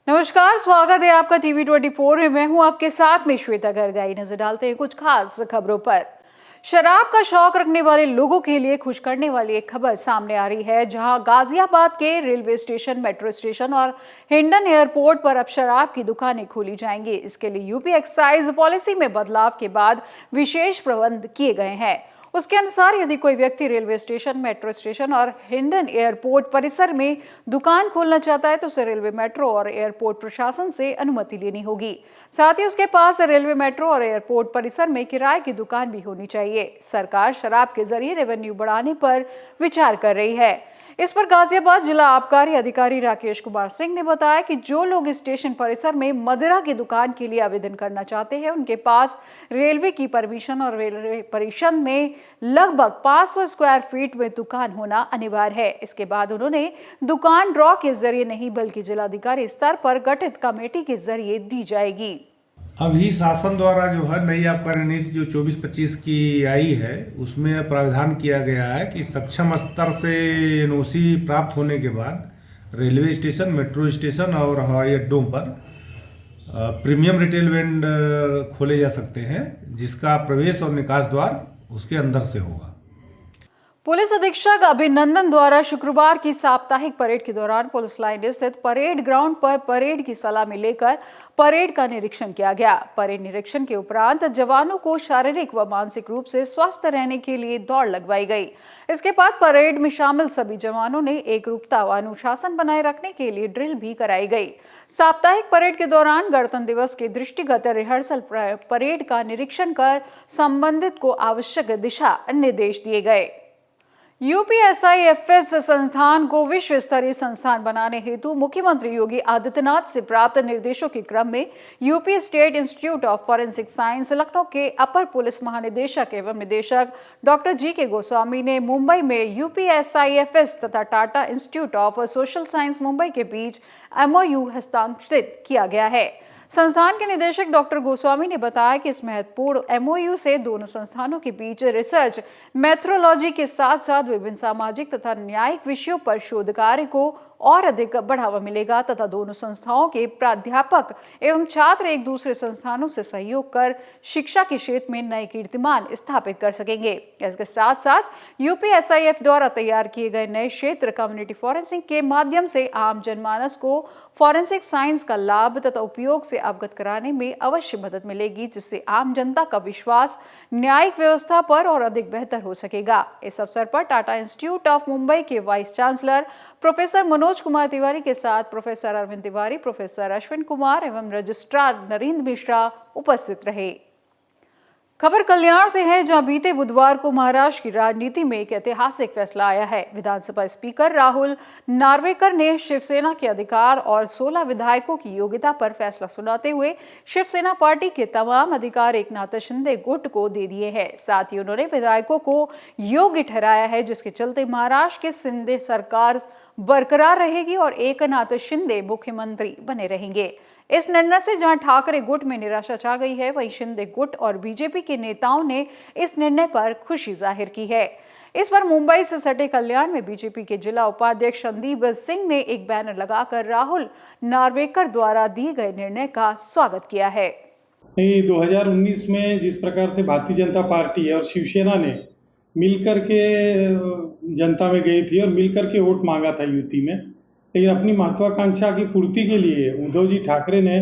नमस्कार, स्वागत है आपका टीवी 24 में। मैं हूं आपके साथ में श्वेता गर्गाई। नजर डालते हैं कुछ खास खबरों पर। शराब का शौक रखने वाले लोगों के लिए खुश करने वाली एक खबर सामने आ रही है, जहां गाजियाबाद के रेलवे स्टेशन, मेट्रो स्टेशन और हिंडन एयरपोर्ट पर अब शराब की दुकानें खोली जाएंगी। इसके लिए यूपी एक्साइज पॉलिसी में बदलाव के बाद विशेष प्रबंध किए गए हैं। उसके अनुसार यदि कोई व्यक्ति रेलवे स्टेशन, मेट्रो स्टेशन और हिंडन एयरपोर्ट परिसर में दुकान खोलना चाहता है तो उसे रेलवे, मेट्रो और एयरपोर्ट प्रशासन से अनुमति लेनी होगी। साथ ही उसके पास रेलवे, मेट्रो और एयरपोर्ट परिसर में किराए की दुकान भी होनी चाहिए। सरकार शराब के जरिए रेवेन्यू बढ़ाने पर विचार कर रही है। इस पर गाजियाबाद जिला आबकारी अधिकारी राकेश कुमार सिंह ने बताया कि जो लोग स्टेशन परिसर में मदिरा की दुकान के लिए आवेदन करना चाहते हैं, उनके पास रेलवे की परमिशन और रेलवे परिषद में लगभग 500 स्क्वायर फीट में दुकान होना अनिवार्य है। इसके बाद उन्होंने दुकान ड्रॉ के जरिए नहीं बल्कि जिलाधिकारी स्तर पर गठित कमेटी के जरिए दी जाएगी। अभी शासन द्वारा जो है नई आबकारी नीति जो 24-25 की आई है, उसमें प्रावधान किया गया है कि सक्षम स्तर से एनओसी प्राप्त होने के बाद रेलवे स्टेशन, मेट्रो स्टेशन और हवाई अड्डों पर प्रीमियम रिटेल वेंड खोले जा सकते हैं, जिसका प्रवेश और निकास द्वार उसके अंदर से होगा। पुलिस अधीक्षक अभिनंदन द्वारा शुक्रवार की साप्ताहिक परेड के दौरान पुलिस लाइन स्थित परेड ग्राउंड पर परेड की सलामी लेकर परेड का निरीक्षण किया गया। परेड निरीक्षण के उपरांत जवानों को शारीरिक व मानसिक रूप से स्वस्थ रहने के लिए दौड़ लगवाई गई। इसके बाद परेड में शामिल सभी जवानों ने एकरूपता व अनुशासन बनाए रखने के लिए ड्रिल भी कराई गई। साप्ताहिक परेड के दौरान गणतंत्र दिवस के दृष्टिगत रिहर्सल परेड का निरीक्षण कर संबंधित को आवश्यक दिशा निर्देश दिए गए। यूपीएसआईएफएस संस्थान को विश्व स्तरीय संस्थान बनाने हेतु मुख्यमंत्री योगी आदित्यनाथ से प्राप्त निर्देशों के क्रम में UP state institute of forensic science Lucknow के अपर पुलिस महानिदेशक एवं निदेशक डॉक्टर जी.के. गोस्वामी ने मुंबई में यूपीएसआईएफएस तथा Tata institute of social science Mumbai के बीच एमओयू हस्ताक्षरित किया गया है। संस्थान के निदेशक डॉक्टर गोस्वामी ने बताया कि इस महत्वपूर्ण एमओयू से दोनों संस्थानों के बीच रिसर्च मेथोडोलॉजी के साथ साथ विभिन्न सामाजिक तथा न्यायिक विषयों पर शोध कार्य को और अधिक बढ़ावा मिलेगा तथा दोनों संस्थाओं के प्राध्यापक एवं छात्र एक दूसरे संस्थानों से सहयोग कर शिक्षा के क्षेत्र में नए कीर्तिमान स्थापित कर सकेंगे। इसके साथ साथ यूपीएसआईएफ द्वारा तैयार किए गए नए क्षेत्र कम्युनिटी फॉरेंसिक के माध्यम से आम जनमानस को फॉरेंसिक साइंस का लाभ तथा उपयोग से अवगत कराने में अवश्य मदद मिलेगी, जिससे आम जनता का विश्वास न्यायिक व्यवस्था पर और अधिक बेहतर हो सकेगा। इस अवसर पर टाटा इंस्टीट्यूट ऑफ मुंबई के vice chancellor professor Manoj Kumar Tiwari के साथ प्रोफेसर अरविंद तिवारी, प्रोफेसर अश्विन कुमार एवं रजिस्ट्रार नरेंद्र मिश्रा उपस्थित रहे। खबर कल्याण से है, जहां बीते बुधवार को महाराष्ट्र की राजनीति में एक ऐतिहासिक फैसला आया है। विधानसभा स्पीकर राहुल नार्वेकर ने शिवसेना के अधिकार और 16 विधायकों की योग्यता पर फैसला सुनाते हुए शिवसेना पार्टी के तमाम अधिकार एकनाथ शिंदे गुट को दे दिए हैं। साथ ही उन्होंने विधायकों को योग्य ठहराया है, जिसके चलते महाराष्ट्र की शिंदे सरकार बरकरार रहेगी और एकनाथ शिंदे मुख्यमंत्री बने रहेंगे। इस निर्णय से जहां ठाकरे गुट में निराशा छा गई है, वहीं शिंदे गुट और बीजेपी के नेताओं ने इस निर्णय पर खुशी जाहिर की है। इस पर मुंबई से सटे कल्याण में बीजेपी के जिला उपाध्यक्ष संदीप सिंह ने एक बैनर लगाकर राहुल नार्वेकर द्वारा दिए गए निर्णय का स्वागत किया है। 2019 में जिस प्रकार से भारतीय जनता पार्टी और शिवसेना ने मिलकर के जनता में गई थी और मिलकर के वोट मांगा था यूपी में, लेकिन अपनी महत्वाकांक्षा की पूर्ति के लिए उद्धव जी ठाकरे ने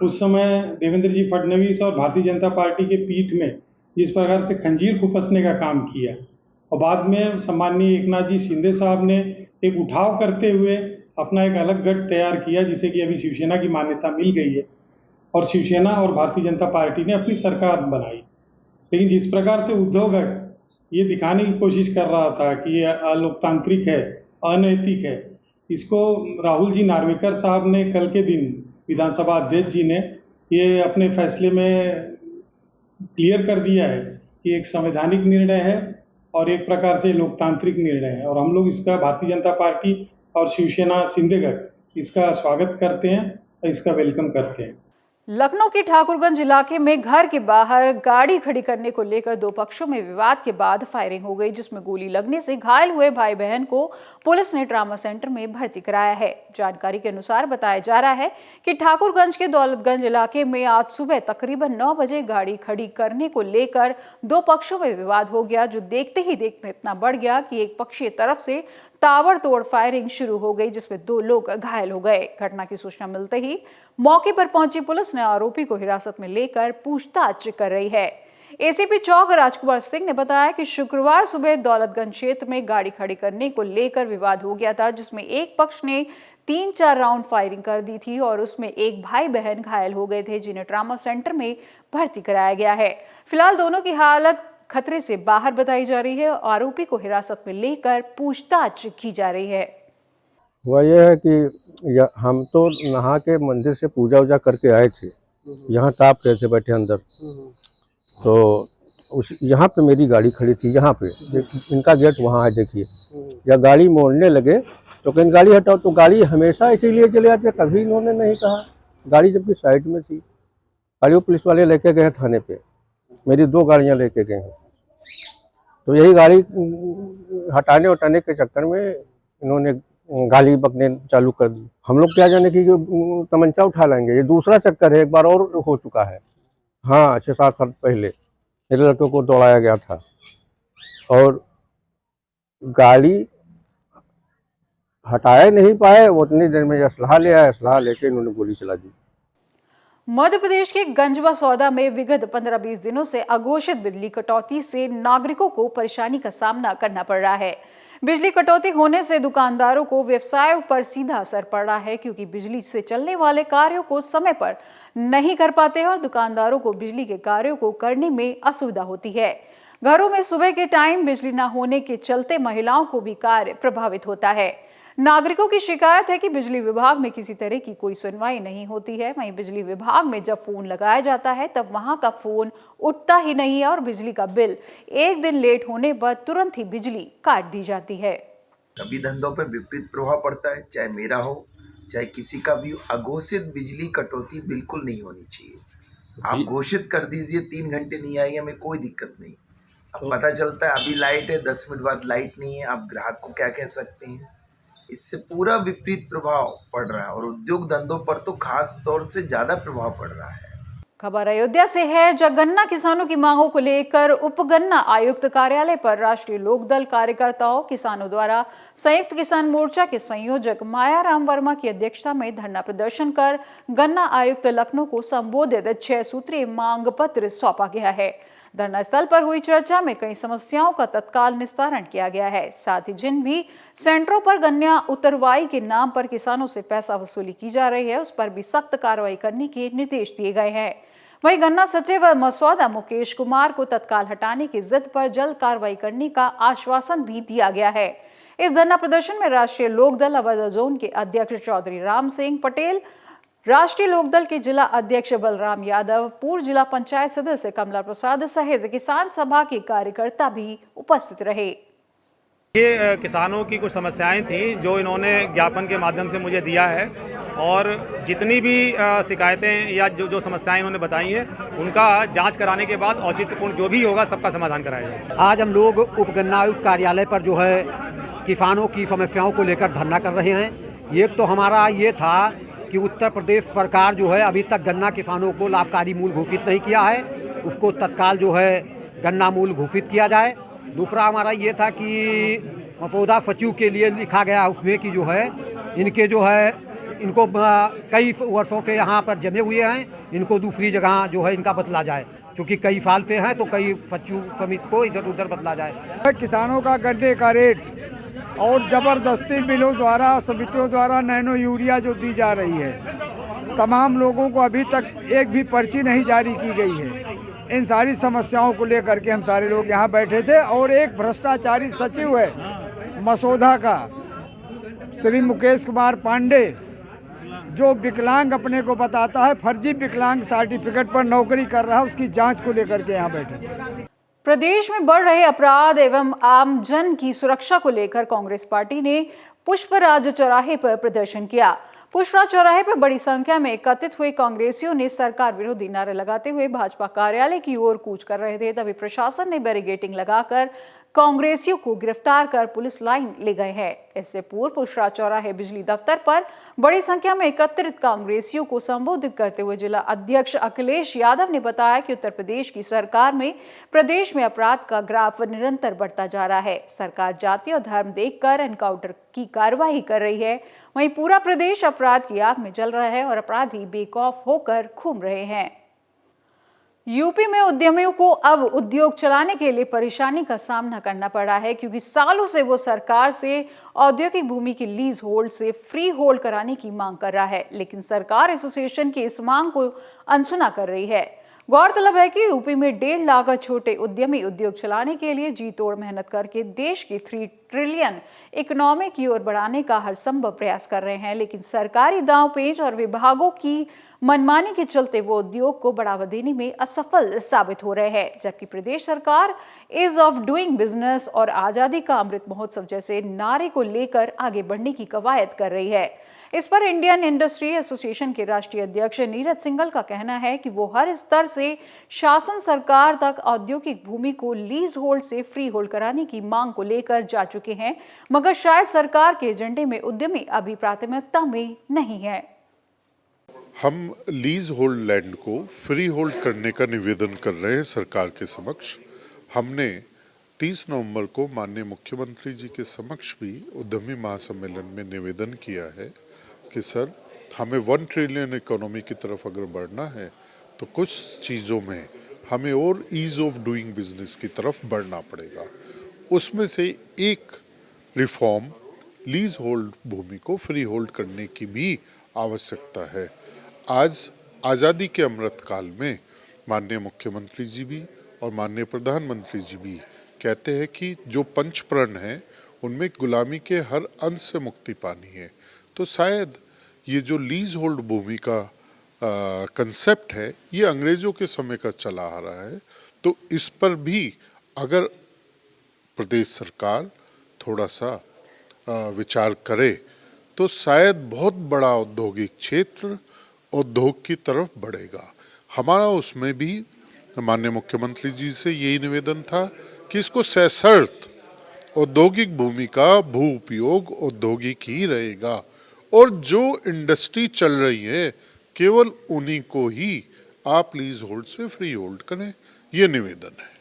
उस समय देवेंद्र जी फडणवीस और भारतीय जनता पार्टी के पीठ में जिस प्रकार से खंजीर खुपसने का काम किया और बाद में सम्माननीय एकनाथ जी शिंदे साहब ने एक उठाव करते हुए अपना एक अलग गठ तैयार किया, जिसे कि अभी शिवसेना की मान्यता मिल गई है और शिवसेना और भारतीय जनता पार्टी ने अपनी सरकार बनाई। लेकिन जिस प्रकार से उद्धव गठ ये दिखाने की कोशिश कर रहा था कि ये अलोकतांत्रिक है, अनैतिक है, इसको राहुल जी नार्वेकर साहब ने कल के दिन विधानसभा अध्यक्ष जी ने ये अपने फैसले में क्लियर कर दिया है कि एक संवैधानिक निर्णय है और एक प्रकार से लोकतांत्रिक निर्णय है और हम लोग इसका भारतीय जनता पार्टी और शिवसेना शिंदे गठ इसका स्वागत करते हैं और इसका वेलकम करते हैं। लखनऊ के ठाकुरगंज इलाके में घर के बाहर गाड़ी खड़ी करने को लेकर दो पक्षों में विवाद के बाद फायरिंग हो गई, जिसमें गोली लगने से घायल हुए भाई बहन को पुलिस ने ट्रामा सेंटर में भर्ती कराया है। जानकारी के अनुसार बताया जा रहा है कि ठाकुरगंज के दौलतगंज इलाके में आज सुबह तकरीबन 9 बजे गाड़ी खड़ी करने को लेकर दो पक्षों में विवाद हो गया, जो देखते ही देखते इतना बढ़ गया कि एक पक्षीय तरफ से ताबड़तोड़ फायरिंग शुरू हो गई, जिसमें 2 लोग घायल हो गए। घटना की सूचना मिलते ही मौके पर पहुंची पुलिस ने आरोपी को हिरासत में लेकर पूछताछ कर रही है। एसीपी चौक राजकुमार सिंह ने बताया कि शुक्रवार सुबह दौलतगंज क्षेत्र में गाड़ी खड़ी करने को लेकर विवाद हो गया था, जिसमें एक पक्ष ने 3-4 राउंड फायरिंग कर दी थी और उसमें एक भाई बहन घायल हो गए थे, जिन्हें ट्रामा सेंटर में भर्ती कराया गया है। फिलहाल दोनों की हालत खतरे से बाहर बताई जा रही है और आरोपी को हिरासत में लेकर पूछताछ की जा रही है। हुआ यह है कि हम तो नहा के मंदिर से पूजा वूजा करके आए थे, यहाँ ताप रहे थे बैठे अंदर, तो उस यहाँ पे मेरी गाड़ी खड़ी थी, यहाँ पे इनका गेट वहाँ है, देखिए। या गाड़ी मोड़ने लगे तो कहीं गाड़ी हटाओ, तो गाड़ी हमेशा इसीलिए चले आते, कभी इन्होंने नहीं कहा। गाड़ी जबकि साइड में थी, गाड़ी वो पुलिस वाले लेके गए थाने पे, मेरी 2 गाड़ियाँ लेके गए हैं। तो यही गाड़ी हटाने उठाने के चक्कर में इन्होंने गाली बकने चालू कर दी। हम लोग क्या जाने कि तमंचा उठा लेंगे, ये दूसरा चक्कर है, एक बार और हो चुका है। हाँ, 6-7 साल पहले मेरे लड़कों को दौड़ाया गया था और गाड़ी हटाए नहीं पाए, वो उतनी देर में असलहा ले आए, असलहा लेके इन्होंने गोली चला दी। मध्य प्रदेश के गंजवा सौदा में विगत 15-20 दिनों से अघोषित बिजली कटौती से नागरिकों को परेशानी का सामना करना पड़ रहा है। बिजली कटौती होने से दुकानदारों को व्यवसायों पर सीधा असर पड़ रहा है, क्योंकि बिजली से चलने वाले कार्यों को समय पर नहीं कर पाते हैं और दुकानदारों को बिजली के कार्यों को करने में असुविधा होती है। घरों में सुबह के टाइम बिजली न होने के चलते महिलाओं को भी कार्य प्रभावित होता है। नागरिकों की शिकायत है कि बिजली विभाग में किसी तरह की कोई सुनवाई नहीं होती है। वहीं बिजली विभाग में जब फोन लगाया जाता है तब वहां का फोन उठता ही नहीं है और बिजली का बिल एक दिन लेट होने पर तुरंत ही बिजली काट दी जाती है। सभी धंधों पर विपरीत प्रभाव पड़ता है, चाहे मेरा हो चाहे किसी का भी। अघोषित बिजली कटौती बिल्कुल नहीं होनी चाहिए। आप घोषित कर दीजिए 3 घंटे नहीं आएगी, हमें कोई दिक्कत नहीं। अब पता चलता है अभी लाइट है, 10 मिनट बाद लाइट नहीं है, आप ग्राहक को क्या कह सकते हैं। इससे पूरा विपरीत प्रभाव पड़ रहा है और उद्योग धंधों पर तो खास तौर से ज्यादा प्रभाव पड़ रहा है। खबर अयोध्या से है, जहां गन्ना किसानों की मांगों को लेकर उप गन्ना आयुक्त कार्यालय पर राष्ट्रीय लोकदल कार्यकर्ताओं किसानों द्वारा संयुक्त किसान मोर्चा के संयोजक मायाराम वर्मा की अध्यक्षता में धरना प्रदर्शन कर गन्ना आयुक्त लखनऊ को संबोधित 6 सूत्रीय मांग पत्र सौंपा गया है। धरना स्थल पर हुई चर्चा में कई समस्याओं का तत्काल निस्तारण किया गया है। साथ ही जिन भी सेंटरों पर गन्ना उतरवाई के नाम पर किसानों से पैसा वसूली की जा रही है, उस पर भी सख्त कार्रवाई करने के निर्देश दिए गए हैं। वहीं गन्ना सचिव मसौदा मुकेश कुमार को तत्काल हटाने की जिद पर जल्द कार्रवाई करने का आश्वासन भी दिया गया है। इस धरना प्रदर्शन में राष्ट्रीय लोकदल अवध जोन के अध्यक्ष चौधरी राम सिंह पटेल, राष्ट्रीय लोकदल के जिला अध्यक्ष बलराम यादव, पूर्व जिला पंचायत सदस्य कमला प्रसाद सहित किसान सभा के कार्यकर्ता भी उपस्थित रहे। ये किसानों की कुछ समस्याएं थी जो इन्होंने ज्ञापन के माध्यम से मुझे दिया है, और जितनी भी शिकायतें या जो समस्याएं इन्होंने बताई हैं उनका जांच कराने के बाद औचित्यपूर्ण जो भी होगा सबका समाधान कराया जाएगा। आज हम लोग उप गन्ना आयुक्त कार्यालय पर जो है किसानों की समस्याओं को लेकर धरना कर रहे हैं। एक तो हमारा ये था कि उत्तर प्रदेश सरकार जो है अभी तक गन्ना किसानों को लाभकारी मूल्य घोषित नहीं किया है, उसको तत्काल जो है गन्ना मूल्य घोषित किया जाए। दूसरा हमारा ये था कि मसौदा सचिव के लिए लिखा गया उसमें कि जो है इनके जो है इनको कई वर्षों से यहाँ पर जमे हुए हैं, इनको दूसरी जगह जो है इनका बदला जाए, क्योंकि कई साल से हैं तो कई सचिव समिति को इधर उधर बदला जाए। किसानों का गन्ने का रेट और ज़बरदस्ती मिलों द्वारा समितियों द्वारा नैनो यूरिया जो दी जा रही है, तमाम लोगों को अभी तक एक भी पर्ची नहीं जारी की गई है। इन सारी समस्याओं को लेकर के हम सारे लोग यहाँ बैठे थे और एक भ्रष्टाचारी सचिव है मसौदा का श्री मुकेश कुमार पांडे, जो विकलांग अपने को बताता है, फर्जी विकलांग सर्टिफिकेट पर नौकरी कर रहा है, उसकी जांच को लेकर के यहाँ बैठे थे। प्रदेश में बढ़ रहे अपराध एवं आमजन की सुरक्षा को लेकर कांग्रेस पार्टी ने पुष्पराज चौराहे पर प्रदर्शन किया। पुष्पराज चौराहे पर बड़ी संख्या में एकत्रित हुए कांग्रेसियों ने सरकार विरोधी नारे लगाते हुए भाजपा कार्यालय की ओर कूच कर रहे थे। तभी प्रशासन ने बैरिकेडिंग लगाकर कांग्रेसियों को गिरफ्तार कर पुलिस लाइन ले गए हैं। इससे पूर्व पुष्पराज चौराहे बिजली दफ्तर पर बड़ी संख्या में एकत्रित कांग्रेसियों को संबोधित करते हुए जिला अध्यक्ष अखिलेश यादव ने बताया कि उत्तर प्रदेश की सरकार में प्रदेश में अपराध का ग्राफ निरंतर बढ़ता जा रहा है। सरकार जाति और धर्म देखकर एनकाउंटर की कार्रवाई कर रही है, वहीं पूरा प्रदेश अपराध की आग में जल रहा है और अपराधी बेखौफ होकर घूम रहे हैं। यूपी में उद्यमियों को अब उद्योग चलाने के लिए परेशानी का सामना करना पड़ा है, क्योंकि सालों से वो सरकार से औद्योगिक भूमि की लीज होल्ड से फ्री होल्ड कराने की मांग कर रहा है, लेकिन सरकार एसोसिएशन की इस मांग को अनसुना कर रही है। गौरतलब है कि यूपी में 1.5 लाख छोटे उद्यमी उद्योग चलाने के लिए जी तोड़ मेहनत करके देश की 3 ट्रिलियन इकोनॉमी की ओर बढ़ाने का हर संभव प्रयास कर रहे हैं, लेकिन सरकारी दांवपेच और विभागों की मनमानी के चलते वो उद्योग को बढ़ावा देने में असफल साबित हो रहे हैं। जबकि प्रदेश सरकार ईज ऑफ डूइंग बिजनेस और आजादी का अमृत महोत्सव जैसे नारे को लेकर आगे बढ़ने की कवायद कर रही है। इस पर इंडियन इंडस्ट्री एसोसिएशन के राष्ट्रीय अध्यक्ष नीरज सिंघल का कहना है कि वो हर स्तर से शासन सरकार तक औद्योगिक भूमि को लीज होल्ड से फ्री होल्ड कराने की मांग को लेकर जा चुके हैं, मगर शायद सरकार के एजेंडे में उद्यमी अभी प्राथमिकता में नहीं है। हम लीज होल्ड लैंड को फ्री होल्ड करने का निवेदन कर रहे हैं सरकार के समक्ष। हमने 30 नवंबर को माननीय मुख्यमंत्री जी के समक्ष भी उद्यमी महासम्मेलन में निवेदन किया है कि सर, हमें 1 ट्रिलियन इकोनॉमी की तरफ अगर बढ़ना है तो कुछ चीज़ों में हमें और ईज ऑफ डूइंग बिजनेस की तरफ बढ़ना पड़ेगा। उसमें से एक रिफॉर्म लीज होल्ड भूमि को फ्री होल्ड करने की भी आवश्यकता है। आज आज़ादी के अमृत काल में माननीय मुख्यमंत्री जी भी और माननीय प्रधानमंत्री जी भी कहते हैं कि जो पंचप्रण है उनमें गुलामी के हर अंश से मुक्ति पानी है। तो शायद ये जो लीज होल्ड भूमि का कंसेप्ट है ये अंग्रेज़ों के समय का चला आ रहा है। तो इस पर भी अगर प्रदेश सरकार थोड़ा सा विचार करे तो शायद बहुत बड़ा औद्योगिक क्षेत्र उद्योग की तरफ बढ़ेगा। हमारा उसमें भी माननीय मुख्यमंत्री जी से यही निवेदन था कि इसको सशर्त औद्योगिक भूमि का भू उपयोग औद्योगिक ही रहेगा और जो इंडस्ट्री चल रही है केवल उन्हीं को ही आप लीज होल्ड से फ्री होल्ड करें, ये निवेदन है।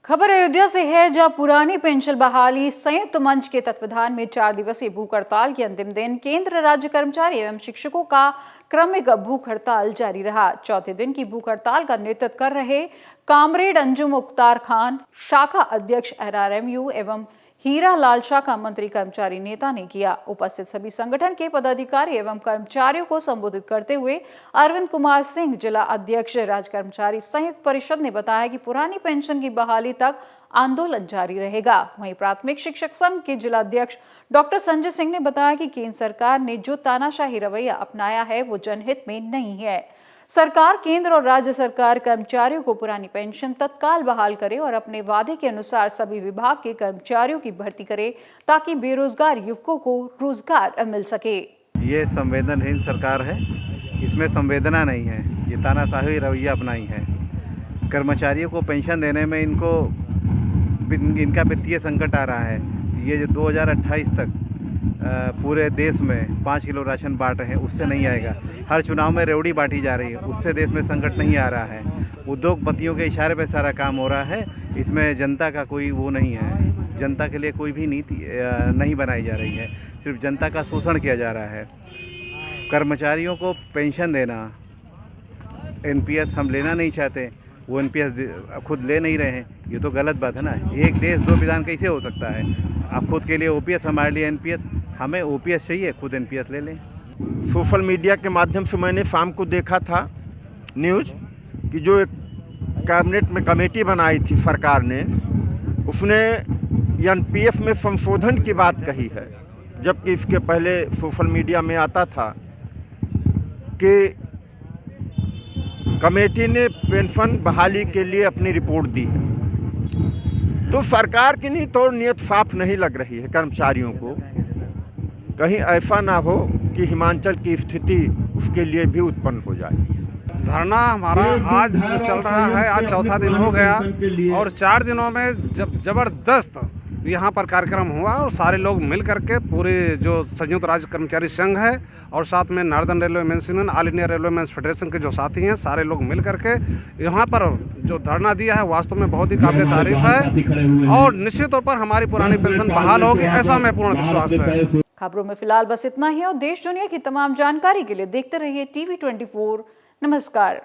खबर अयोध्या से है, जहां पुरानी पेंशन बहाली संयुक्त मंच के तत्वाधान में 4 दिवसीय भूख हड़ताल के अंतिम दिन केंद्र राज्य कर्मचारी एवं शिक्षकों का क्रमिक भूख हड़ताल जारी रहा। चौथे दिन की भूख हड़ताल का नेतृत्व कर रहे कामरेड अंजुम मुख्तार खान, शाखा अध्यक्ष RRMU एवं हीरा लाल शाखा मंत्री कर्मचारी नेता ने किया। उपस्थित सभी संगठन के पदाधिकारी एवं कर्मचारियों को संबोधित करते हुए अरविंद कुमार सिंह, जिला अध्यक्ष राज्य कर्मचारी संयुक्त परिषद ने बताया कि पुरानी पेंशन की बहाली तक आंदोलन जारी रहेगा। वहीं प्राथमिक शिक्षक संघ के जिला अध्यक्ष डॉक्टर संजय सिंह ने बताया कि केंद्र सरकार ने जो तानाशाही रवैया अपनाया है वो जनहित में नहीं है। सरकार केंद्र और राज्य सरकार कर्मचारियों को पुरानी पेंशन तत्काल बहाल करे और अपने वादे के अनुसार सभी विभाग के कर्मचारियों की भर्ती करे ताकि बेरोजगार युवकों को रोजगार मिल सके। ये संवेदनहीन सरकार है, इसमें संवेदना नहीं है, ये तानाशाही रवैया अपनाई है। कर्मचारियों को पेंशन देने में इनका वित्तीय संकट आ रहा है। ये जो 2028 तक पूरे देश में 5 किलो राशन बांट रहे हैं, उससे नहीं आएगा। हर चुनाव में रेवड़ी बांटी जा रही है, उससे देश में संकट नहीं आ रहा है। उद्योगपतियों के इशारे पे सारा काम हो रहा है, इसमें जनता का कोई वो नहीं है। जनता के लिए कोई भी नीति नहीं बनाई जा रही है, सिर्फ जनता का शोषण किया जा रहा है। कर्मचारियों को पेंशन देना, NPS हम लेना नहीं चाहते, वो NPS खुद ले नहीं रहे हैं, ये तो गलत बात है ना। एक देश 2 विधान कैसे हो सकता है? आप खुद के लिए OPS, हमारे लिए NPS। हमें OPS चाहिए, खुद NPS ले लें। सोशल मीडिया के माध्यम से मैंने शाम को देखा था न्यूज़ कि जो एक कैबिनेट में कमेटी बनाई थी सरकार ने, उसने NPS में संशोधन की बात कही है, जबकि इसके पहले सोशल मीडिया में आता था कि कमेटी ने पेंशन बहाली के लिए अपनी रिपोर्ट दी है। तो सरकार की नीयत और नीयत साफ नहीं लग रही है कर्मचारियों को। कहीं ऐसा ना हो कि हिमाचल की स्थिति उसके लिए भी उत्पन्न हो जाए। धरना हमारा आज जो चल रहा है, आज चौथा दिन हो गया और 4 दिनों में जबरदस्त यहाँ पर कार्यक्रम हुआ और सारे लोग मिल करके पूरे जो संयुक्त राज्य कर्मचारी संघ है और साथ में northern railway men's union, all India railway men's federation के जो साथी हैं, सारे लोग मिल करके यहाँ पर जो धरना दिया है वास्तव में बहुत ही काबिल तारीफ है और निश्चित तौर पर हमारी पुरानी पेंशन बहाल होगी, ऐसा हमें पूर्ण विश्वास है। खबरों में फिलहाल बस इतना ही और देश दुनिया की तमाम जानकारी के लिए देखते रहिए TV24। नमस्कार।